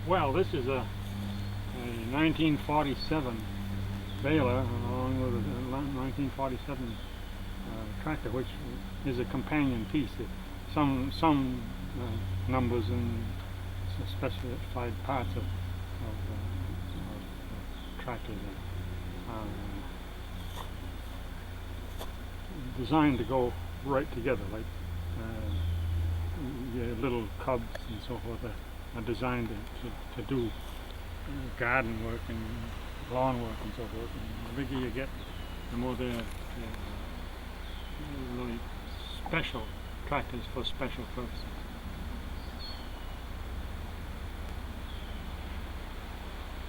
Well, this is a 1947 baler along with a 1947 tractor, which is a companion piece. Some numbers and specified parts of tractors are designed to go right together, like your little cubs and so forth are designed to do garden work and lawn work and so forth. And the bigger you get, the more they're really special tractors for special purposes.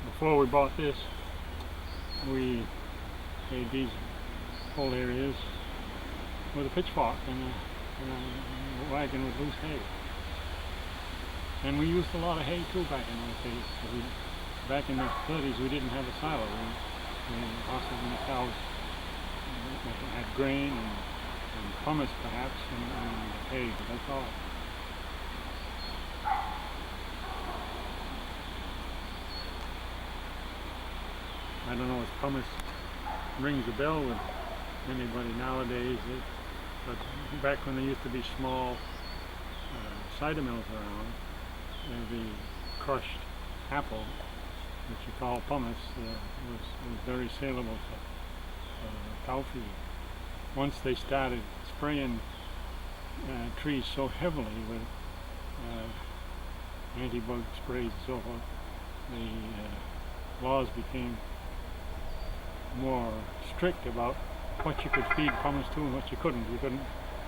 Before we bought this, we made these whole areas with a pitchfork and a wagon with loose hay. And we used a lot of hay too back in those days. Back in the 30s we didn't have a silo. The horses and the cows had grain and pumice perhaps and hay, but that's all. I don't know if pumice rings a bell with anybody nowadays, but back when there used to be small cider mills around, the crushed apple, which you call pumice, was very saleable for cow feed. Once they started spraying trees so heavily with anti-bug sprays and so forth, the laws became more strict about what you could feed pumice to and what you couldn't. You couldn't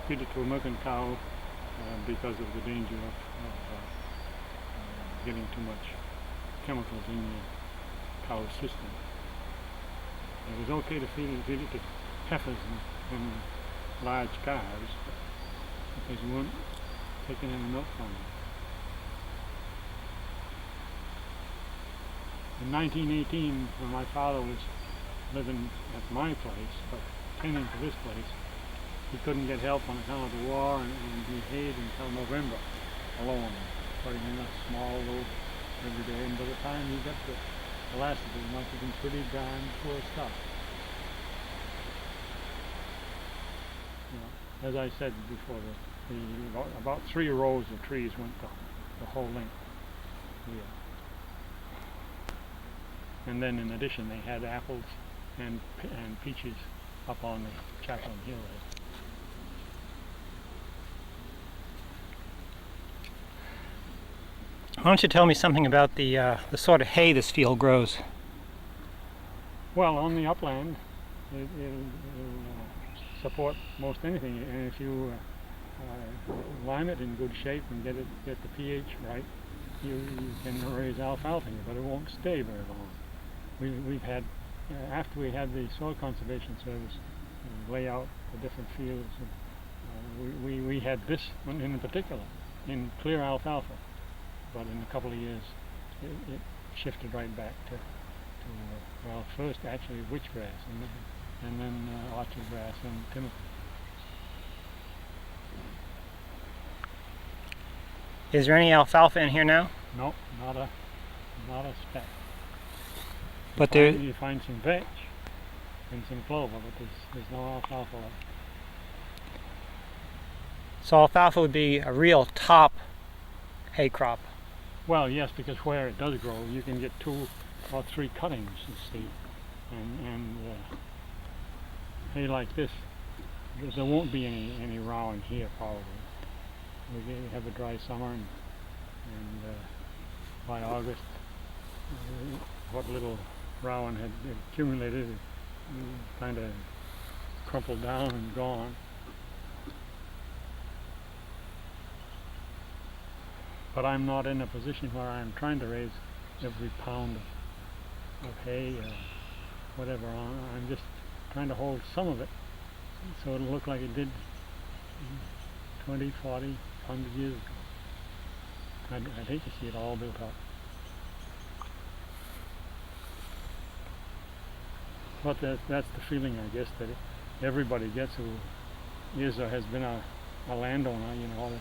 feed it to a milking cow because of the danger of getting too much chemicals in the cow's system. It was okay to feed it to heifers and large calves, because you weren't taking any milk from them. In 1918, when my father was living at my place, but tending to this place, he couldn't get help on account of the war, and he hayed until November alone, putting in a small load every day. And by the time he got the last of it, must have been pretty darn poor stuff. You know, as I said before, about 3 rows of trees went the whole length here. And then in addition, they had apples and peaches up on the Chaplain Hill there. Why don't you tell me something about the sort of hay this field grows? Well, on the upland, it'll support most anything, and if you lime it in good shape and get the pH right, you can raise alfalfa, but it won't stay very long. We've had, after we had the Soil Conservation Service lay out the different fields, we had this one in particular in clear alfalfa, but in a couple of years it shifted right back to well, first actually witchgrass, and then orchard grass and timothy. Is there any alfalfa in here now? No, not a speck. But you find some vetch and some clover, but there's no alfalfa left. So alfalfa would be a real top hay crop. Well, yes, because where it does grow, you can get 2 or 3 cuttings, you see, and hay like this, there won't be any rowing here probably. We have a dry summer, and by August, what little rowing had accumulated kind of crumpled down and gone. But I'm not in a position where I'm trying to raise every pound of hay or whatever on. I'm just trying to hold some of it so it'll look like it did 20, 40, 100 years ago. I'd hate to see it all built up. But that's the feeling, I guess, that everybody gets who is or has been a landowner. You know,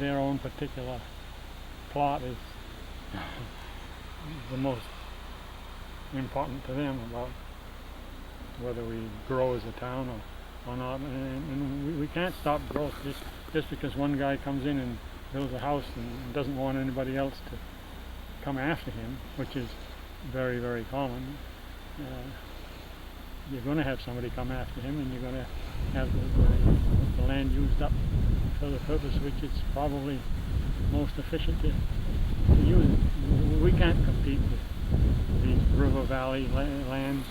their own particular plot is the most important to them about whether we grow as a town or not. And we can't stop growth just because one guy comes in and builds a house and doesn't want anybody else to come after him, which is very, very common. You're going to have somebody come after him, and you're going to have the land used up for the purpose which it's probably most efficient to use it. We can't compete with these river valley lands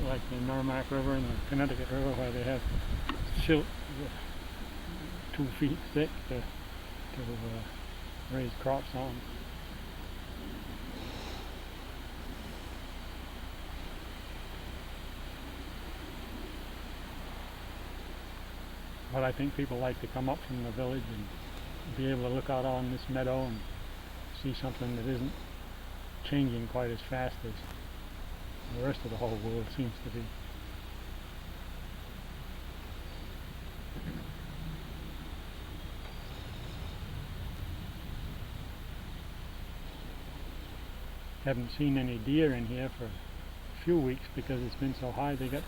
like the Merrimack River and the Connecticut River, where they have silt 2 feet thick to raise crops on. But I think people like to come up from the village and be able to look out on this meadow and see something that isn't changing quite as fast as the rest of the whole world seems to be. Haven't seen any deer in here for a few weeks because it's been so high. They got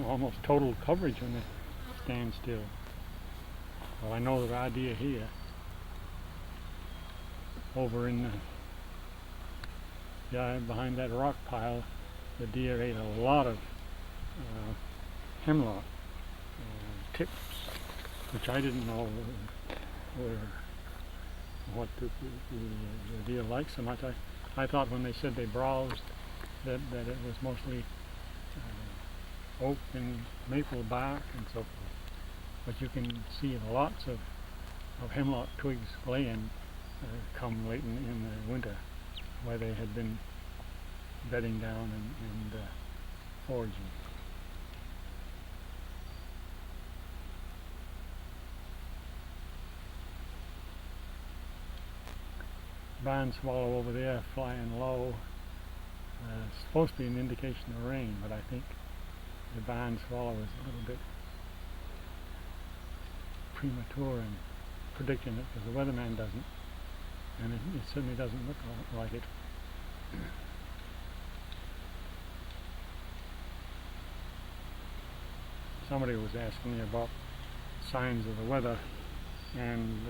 almost total coverage when they stand still. Well, I know there are deer here. Over in the yard behind that rock pile, the deer ate a lot of hemlock tips, which I didn't know were what the deer liked so much. I thought when they said they browsed that it was mostly oak and maple bark and so forth. But you can see lots of hemlock twigs laying come late in the winter, where they had been bedding down and foraging. Barn swallow over there flying low. It's supposed to be an indication of rain, but I think the barn swallow is a little bit premature in predicting it, because the weatherman doesn't, and it certainly doesn't look like it. Somebody was asking me about signs of the weather, and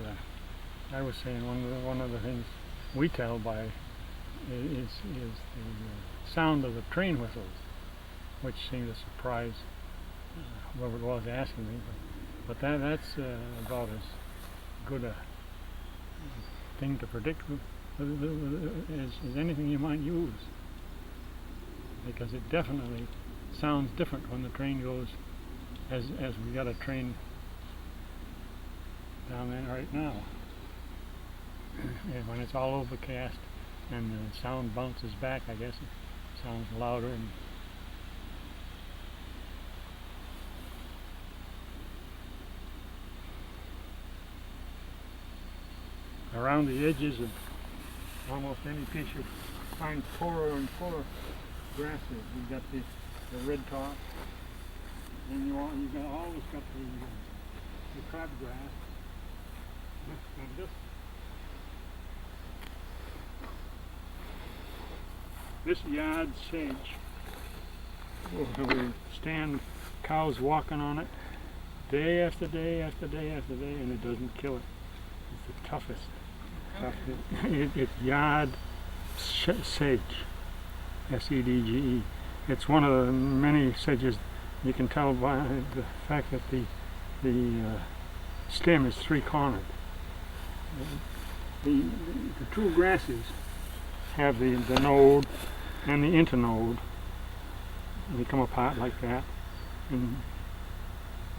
I was saying one of the things we tell by is the sound of the train whistles, which seemed to surprise whoever it was asking me. But that's about as good a thing to predict as anything you might use, because it definitely sounds different when the train goes, as we got a train down there right now. And when it's all overcast and the sound bounces back, I guess it sounds louder. And around the edges of almost any piece you find poorer and poorer grasses. You've got the red top, and you've always got the crabgrass. And this yard sedge, we stand cows walking on it day after day after day after day, and it doesn't kill it. It's the toughest. It's yard sedge, S-E-D-G-E. It's one of the many sedges. You can tell by the fact that the stem is three-cornered. The two grasses have the node and the internode. They come apart like that, and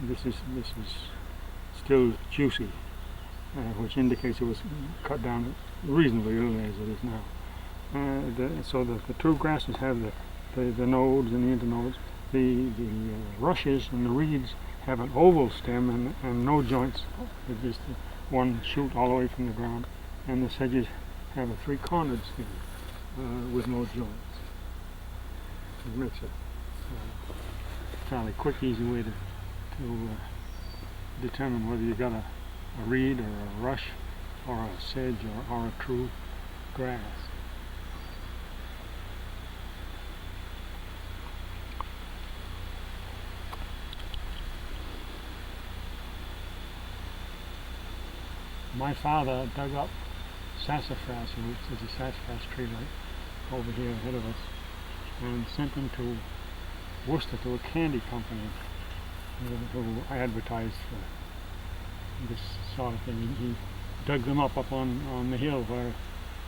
this is still juicy, which indicates it was cut down reasonably early as it is now. So the two grasses have the nodes and the internodes. The rushes and the reeds have an oval stem and no joints, with just one shoot all the way from the ground, and the sedges have a three-cornered stem with no joints. It makes a fairly quick, easy way to determine whether you got a reed or a rush or a sedge or a true grass. My father dug up sassafras roots. There's a sassafras tree right over here ahead of us, and sent them to Worcester to a candy company who advertised for this sort of thing. He dug them up on the hill where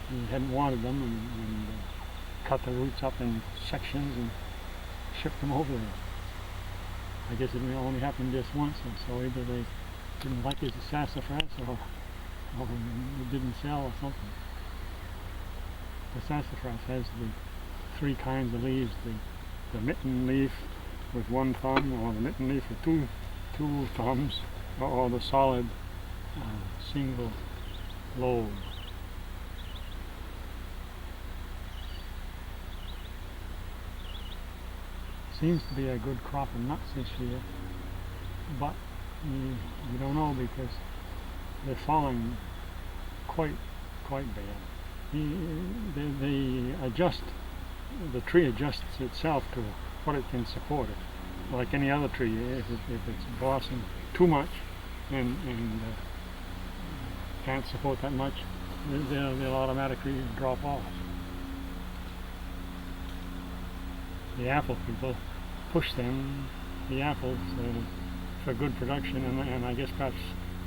he hadn't wanted them, and cut the roots up in sections and shipped them over there. I guess it only happened just once, and so either they didn't like his sassafras or it didn't sell or something. The sassafras has the three kinds of leaves, the mitten leaf with one thumb, or the mitten leaf with two thumbs, or the solid single lobe. Seems to be a good crop of nuts this year, but you don't know because they're falling quite bad. The tree adjusts itself to what it can support it. Like any other tree, if it's blossomed too much and can't support that much, they'll automatically drop off. The apple people push the apples for good production, and I guess perhaps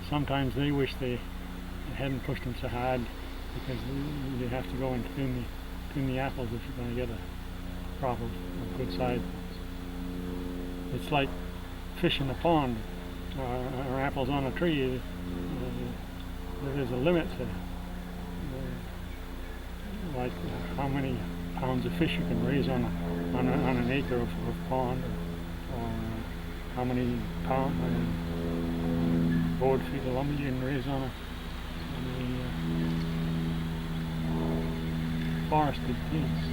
sometimes they wish they hadn't pushed them so hard, because you have to go and tune the apples if you're going to get a crop of good size. It's like fish in a pond or apples on a tree. There's a limit to like how many pounds of fish you can raise on an acre of pond, or how many board feet of lumber you can raise on a forested piece.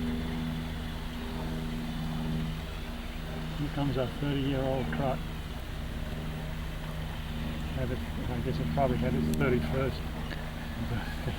Here comes a 30-year-old truck. I guess it probably had its 31st birthday.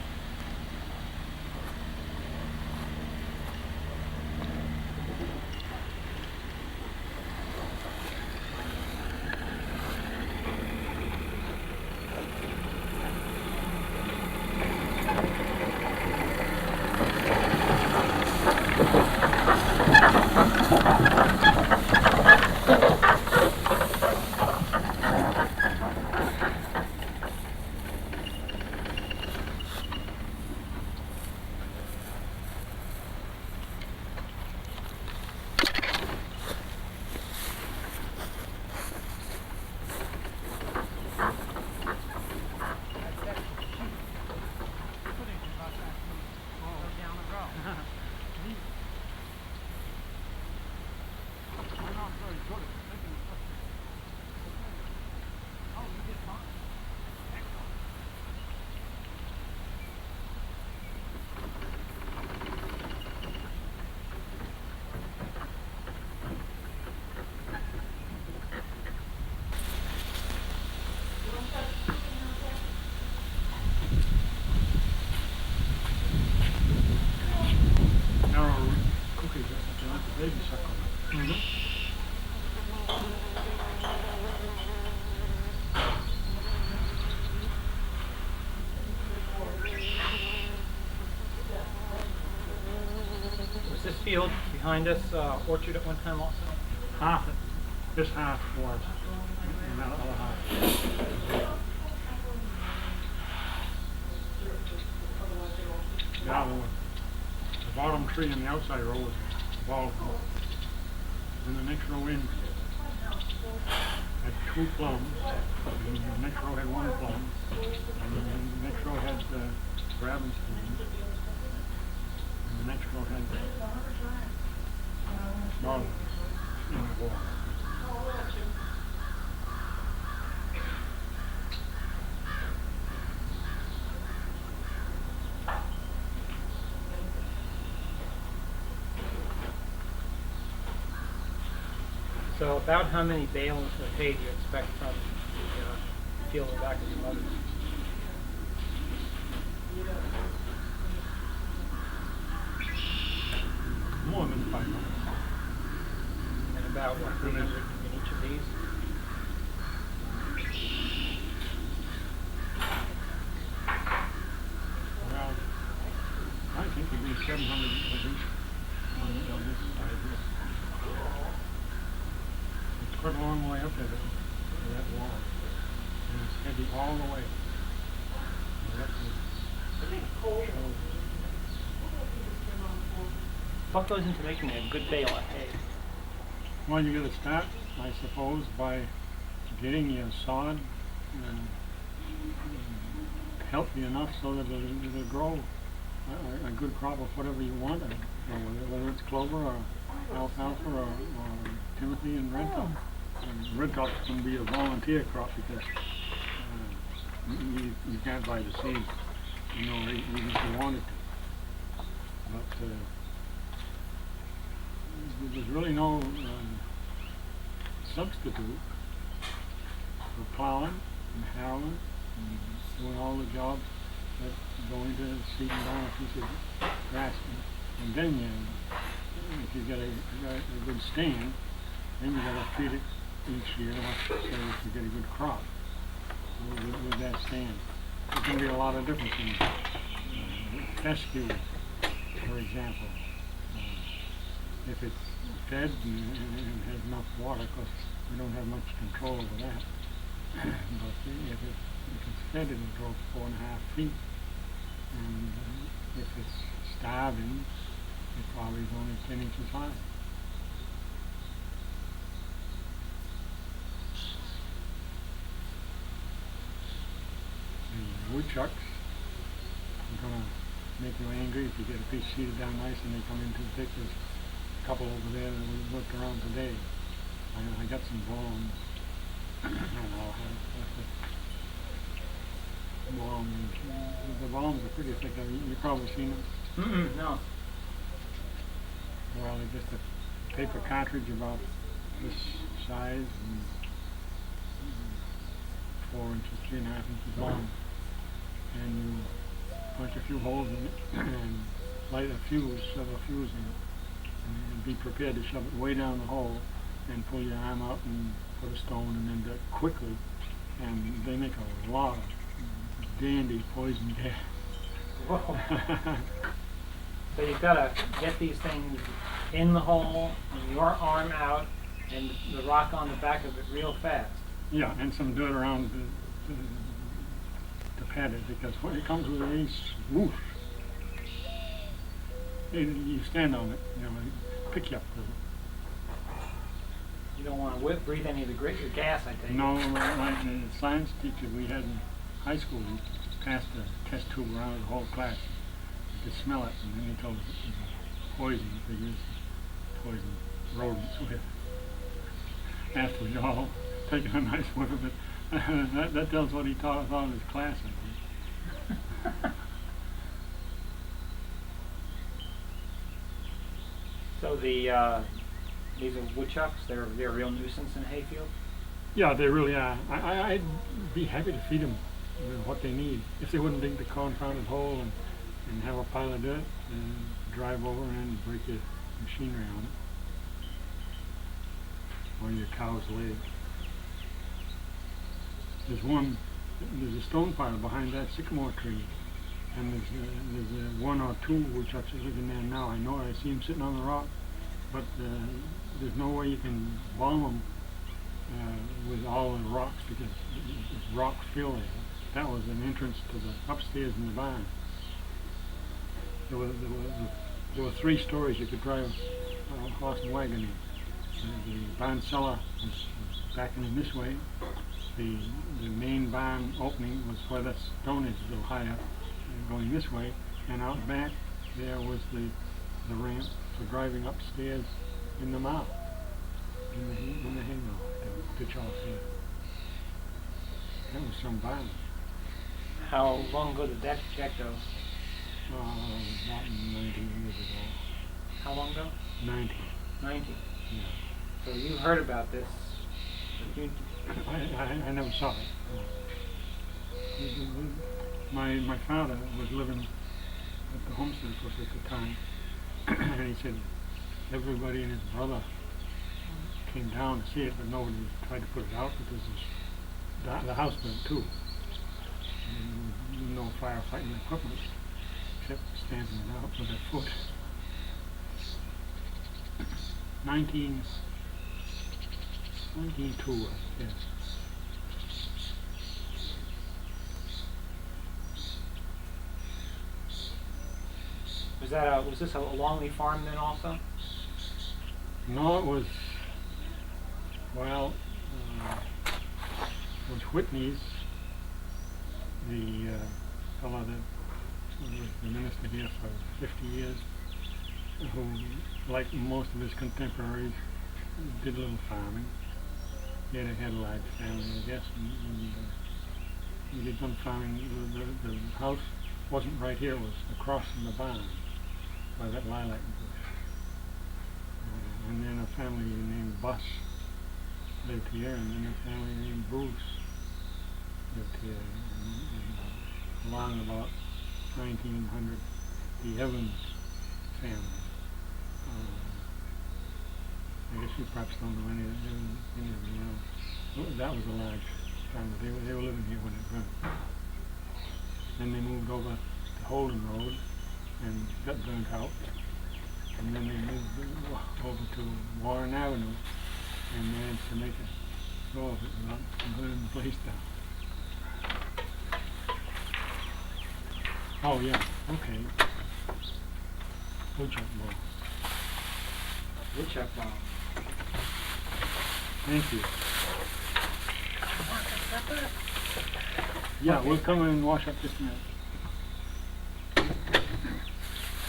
Was this field behind us orchard at one time also? Half it. This half was. And that other half. The other one. The bottom tree in the outside row was bald. And the next row in had two plums. And the next row had one plum. And the next row had Ravenstein. And the next row had Marlin in the wall. So about how many bales of hay do you expect from the field back to some others? 300 in each of these? Well, I think it'd be 700 of each on this side here. It's quite a long way up there, that wall. And it's heavy all the way. What goes into making a good bale of hay? Well, you got to start, I suppose, by getting your sod healthy enough so that it'll grow a good crop of whatever you want, whether it's clover or alfalfa or timothy and red top. And red top's going to be a volunteer crop because you can't buy the seed, even if you wanted to. But there's really no substitute for plowing and harrowing and doing all the jobs that go into seeding down a piece of grass. And then if you get a good stand, then you got to feed it each year so that you get a good crop with that stand. There can be a lot of different things. Fescue, for example. If it's fed and has enough water, because we don't have much control over that. But if it's fed, it'll grow 4.5 feet. And if it's starving, it probably is only 10 inches high. The woodchucks are going to make you angry if you get a piece seeded down nice and they come in too thick. There's a couple over there that we looked around today. I got some bones. And I'll have to bones. The bones are pretty thick. You've probably seen them. No. Well, they're just a paper cartridge about this size and 4 inches, 3.5 inches long. And you punch a few holes in it and light a fuse, shove a fuse in it. And be prepared to shove it way down the hole and pull your arm out and put a stone and then do it quickly. And they make a lot of dandy poison gas. Whoa. So you've got to get these things in the hole and your arm out and the rock on the back of it real fast. Yeah, and some dirt around to pad it, because when it comes with a swoosh, you stand on it, it pick you up. You don't want to breathe any of the gas, I take it. No, like the science teacher we had in high school, he passed a test tube around the whole class. You could smell it, and then he told us it was poison if they used poison rodents with. After we all taken a nice whiff of it, that tells what he taught us all in his class, I think. So these are woodchucks. They're a real nuisance in hayfield. Yeah, they really are. I'd be happy to feed them what they need. If they wouldn't dig the confounded hole and have a pile of dirt and drive over and break your machinery on it, or your cow's leg. There's a stone pile behind that sycamore tree, and there's one or two woodchucks that live in there now. I know, I see them sitting on the rock, but there's no way you can bomb them with all the rocks, because it's rock fill there. That was an entrance to the upstairs in the barn. There were 3 stories you could drive a horse and wagon in. The barn cellar was backing in this way. The main barn opening was where that stone is, a little higher, going this way. And out back there was the ramp for driving upstairs in the mow, in the hay mow, the pitch off here. That was some barn. How long ago did that go? About 90 years ago. How long ago? 90. 90. Yeah. So you heard about this. I never saw it. My father was living at the homestead, of course, at the time, and he said everybody and his brother came down to see it, but nobody tried to put it out because the house burnt too. And no firefighting equipment except stamping it out with a foot. 1902, I guess. Was this a Longley farm then also? No, it was, well, it was Whitney's, the fellow that was the minister here for 50 years, who, like most of his contemporaries, did a little farming. He had a large family, I guess, and he did some farming. The house wasn't right here, it was across from the barn by that lilac bush. And then a family named Buss lived here, and then a family named Bruce lived here. And along about 1900, the Evans family. I guess you perhaps don't know any of them now. That was a large family. They were living here when it burned. Then they moved over to Holden Road and got burnt out. And then they moved over to Warren Avenue and managed to make a go of it without burning the place down. Oh yeah, okay. Woodchuck ball. Woodchuck ball. Thank you. Yeah, we'll come in and wash up just a minute.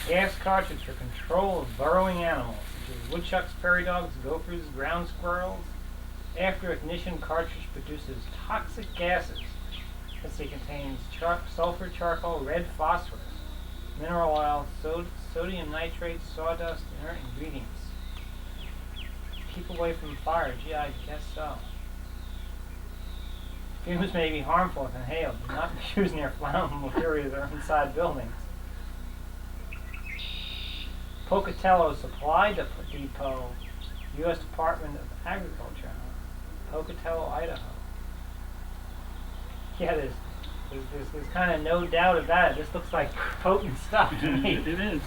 Gas cartridge for control of burrowing animals, such as woodchucks, prairie dogs, gophers, ground squirrels. After ignition, cartridge produces toxic gases. Let's see, contains sulfur, charcoal, red phosphorus, mineral oil, sodium nitrate, sawdust, inert ingredients. Keep away from fire. Gee, I guess so. Fumes may be harmful if inhaled. Do not be used near flammable materials or inside buildings. Pocatello Supply Depot, U.S. Department of Agriculture, Pocatello, Idaho. Yeah, there's kind of no doubt about it. This looks like potent stuff to me. It is.